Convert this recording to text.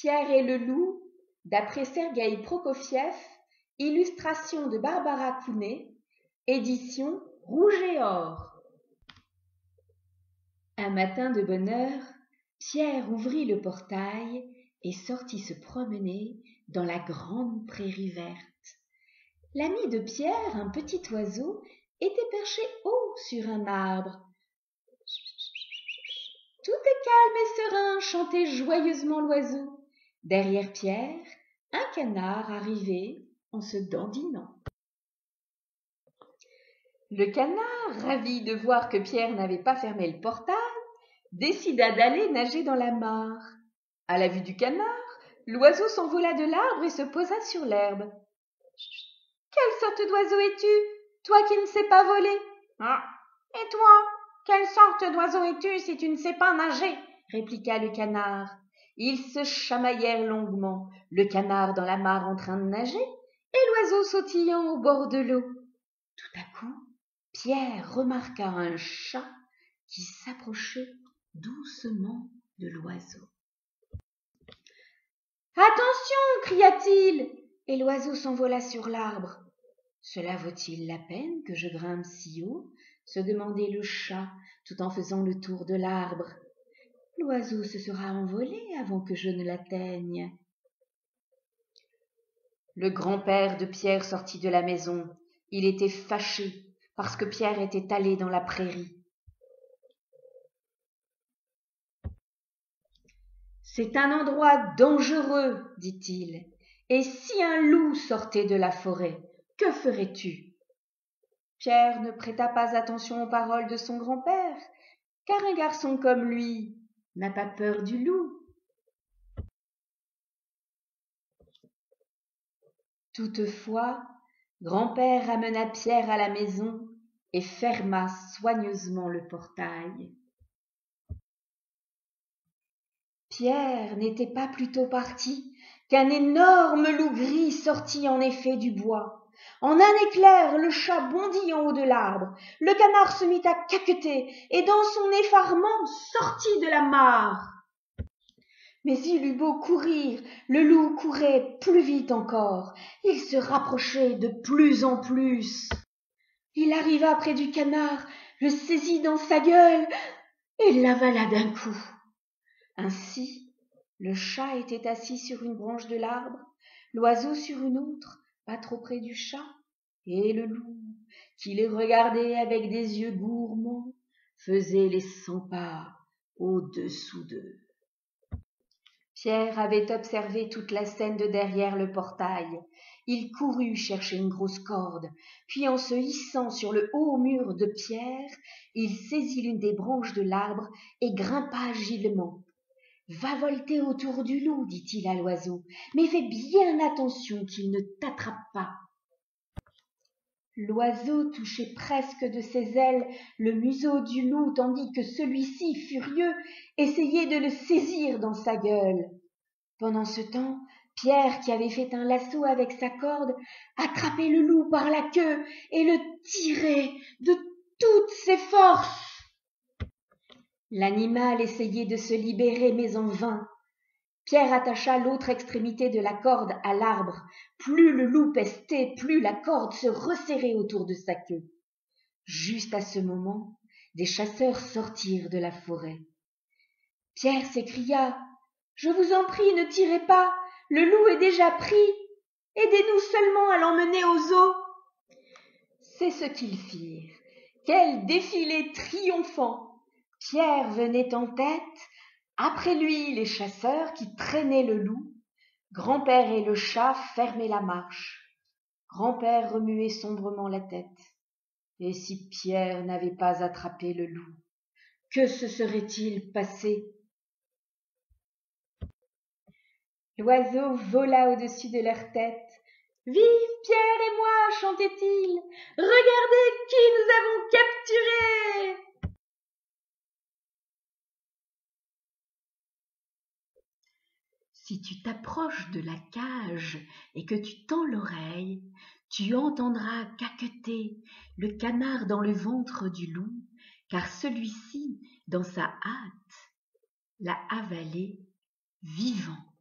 Pierre et le loup, d'après Sergueï Prokofiev, illustration de Barbara Kounet, édition Rouge et Or. Un matin de bonne heure, Pierre ouvrit le portail et sortit se promener dans la grande prairie verte. L'ami de Pierre, un petit oiseau, était perché haut sur un arbre. Tout est calme et serein, chantait joyeusement l'oiseau. Derrière Pierre, un canard arrivait en se dandinant. Le canard, ravi de voir que Pierre n'avait pas fermé le portail, décida d'aller nager dans la mare. À la vue du canard, l'oiseau s'envola de l'arbre et se posa sur l'herbe. « Quelle sorte d'oiseau es-tu, toi qui ne sais pas voler ?»« Et toi, quelle sorte d'oiseau es-tu si tu ne sais pas nager ?» répliqua le canard. Ils se chamaillèrent longuement, le canard dans la mare en train de nager et l'oiseau sautillant au bord de l'eau. Tout à coup, Pierre remarqua un chat qui s'approchait doucement de l'oiseau. « Attention !» cria-t-il, et l'oiseau s'envola sur l'arbre. « Cela vaut-il la peine que je grimpe si haut ?» se demandait le chat tout en faisant le tour de l'arbre. « L'oiseau se sera envolé avant que je ne l'atteigne. » Le grand-père de Pierre sortit de la maison. Il était fâché parce que Pierre était allé dans la prairie. « C'est un endroit dangereux, dit-il. Et si un loup sortait de la forêt, que ferais-tu » Pierre ne prêta pas attention aux paroles de son grand-père, car un garçon comme lui n'a pas peur du loup. Toutefois, grand-père ramena Pierre à la maison et ferma soigneusement le portail. Pierre n'était pas plus tôt parti qu'un énorme loup gris sortit en effet du bois. En un éclair, le chat bondit en haut de l'arbre, le canard se mit à caqueter et dans son effarement sortit de la mare. Mais il eut beau courir, le loup courait plus vite encore. Il se rapprochait de plus en plus. Il arriva près du canard, le saisit dans sa gueule et l'avala d'un coup. Ainsi, le chat était assis sur une branche de l'arbre, l'oiseau sur une autre, pas trop près du chat, et le loup, qui les regardait avec des yeux gourmands, faisait les 100 pas au-dessous d'eux. Pierre avait observé toute la scène de derrière le portail. Il courut chercher une grosse corde, puis en se hissant sur le haut mur de pierre, il saisit l'une des branches de l'arbre et grimpa agilement. « Va volter autour du loup, dit-il à l'oiseau, mais fais bien attention qu'il ne t'attrape pas. » L'oiseau touchait presque de ses ailes le museau du loup, tandis que celui-ci, furieux, essayait de le saisir dans sa gueule. Pendant ce temps, Pierre, qui avait fait un lasso avec sa corde, attrapait le loup par la queue et le tirait de toutes ses forces. L'animal essayait de se libérer, mais en vain. Pierre attacha l'autre extrémité de la corde à l'arbre. Plus le loup pestait, plus la corde se resserrait autour de sa queue. Juste à ce moment, des chasseurs sortirent de la forêt. Pierre s'écria : « Je vous en prie, ne tirez pas, le loup est déjà pris. Aidez-nous seulement à l'emmener au zoo. » C'est ce qu'ils firent. Quel défilé triomphant! Pierre venait en tête, après lui les chasseurs qui traînaient le loup. Grand-père et le chat fermaient la marche. Grand-père remuait sombrement la tête. Et si Pierre n'avait pas attrapé le loup, que se serait-il passé? L'oiseau vola au-dessus de leur tête. « Vive Pierre et moi !» chantait-il. « Regardez qui nous avons capturés !» Si tu t'approches de la cage et que tu tends l'oreille, tu entendras caqueter le canard dans le ventre du loup, car celui-ci, dans sa hâte, l'a avalé vivant.